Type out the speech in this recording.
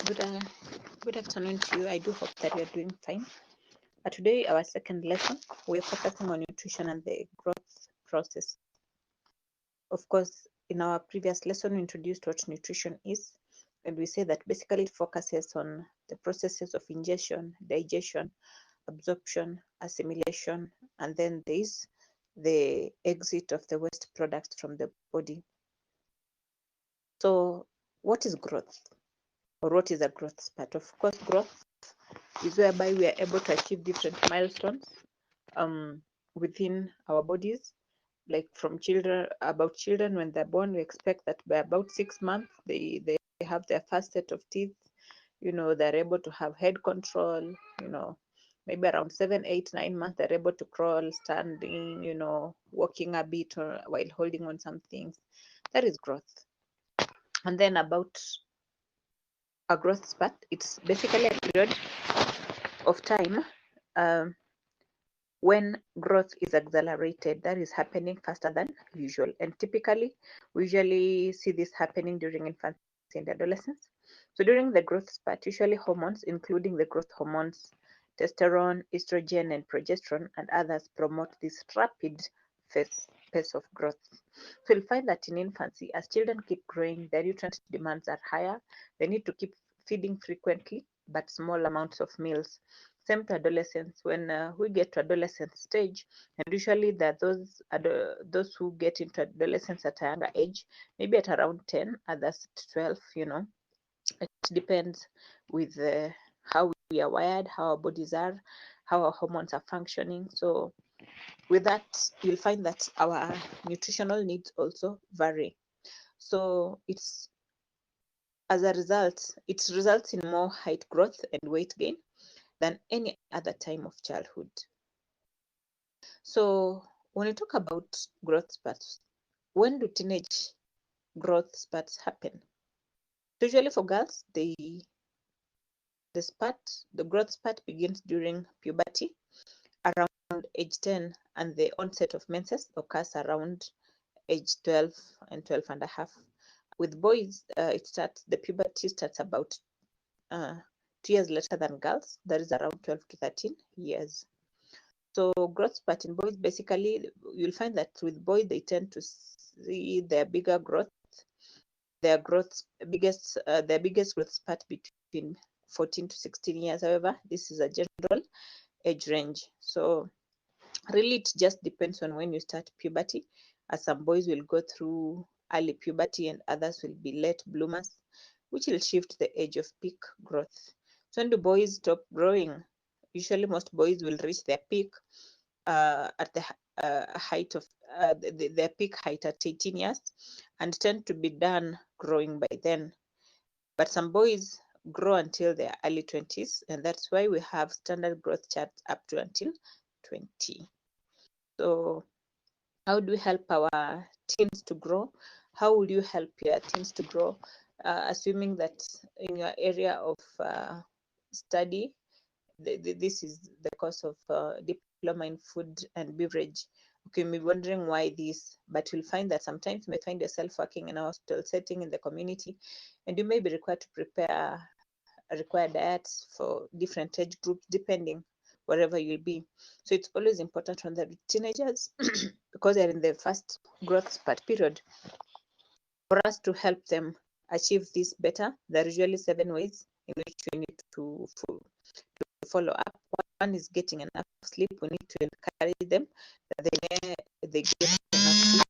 Good afternoon to you. I do hope that you're doing fine. Today, our second lesson, we're focusing on nutrition and the growth process. Of course, in our previous lesson, we introduced what nutrition is, and we say that basically it focuses on the processes of ingestion, digestion, absorption, assimilation, and then there is the exit of the waste products from the body. So, what is growth? Or what is a growth spurt? Of course, growth is whereby we are able to achieve different milestones within our bodies. Like from children, when they're born, we expect that by about 6 months they have their first set of teeth. They're able to have head control. Maybe around 7, 8, 9 months they're able to crawl, standing, walking a bit or while holding on some things. That is growth. And then about a growth spurt, it's basically a period of time when growth is accelerated, that is happening faster than usual. And typically, we usually see this happening during infancy and adolescence. So during the growth spurt, usually hormones, including the growth hormones, testosterone, estrogen, and progesterone, and others promote this rapid pace of growth. So you'll find that in infancy, as children keep growing, their nutrient demands are higher. They need to keep feeding frequently, but small amounts of meals. Same to adolescence. When we get to adolescent stage, and usually there are those who get into adolescence at a younger age, maybe at around 10, others at 12. It depends with how we are wired, how our bodies are, how our hormones are functioning. So with that, you'll find that our nutritional needs also vary. So as a result, it results in more height growth and weight gain than any other time of childhood. So when we talk about growth spurts, when do teenage growth spurts happen? Usually for girls, the growth spurt begins during puberty around age 10, and the onset of menses occurs around age 12 and 12 and a half. With boys, the puberty starts about 2 years later than girls, that is around 12 to 13 years. So growth spurt in boys, basically, you'll find that with boys, they tend to see their bigger growth, their biggest growth spurt between 14 to 16 years. However, this is a general age range. So really, it just depends on when you start puberty, as some boys will go through early puberty and others will be late bloomers, which will shift the age of peak growth. So when do boys stop growing? Usually, most boys will reach their peak at the height of their peak height at 18 years and tend to be done growing by then. But some boys grow until their early 20s, and that's why we have standard growth charts up to until 20. So how do we help our teens to grow? How will you help your teens to grow? Assuming that in your area of study, this is the course of diploma in food and beverage. Okay, you may be wondering why this, but you'll find that sometimes you may find yourself working in a hospital setting in the community, and you may be required to prepare required diets for different age groups depending wherever you'll be. So it's always important on the teenagers because they're in the first growth spurt period for us to help them achieve this better. There are usually 7 ways in which we need to follow up. One is getting enough sleep. We need to encourage them that they get enough sleep.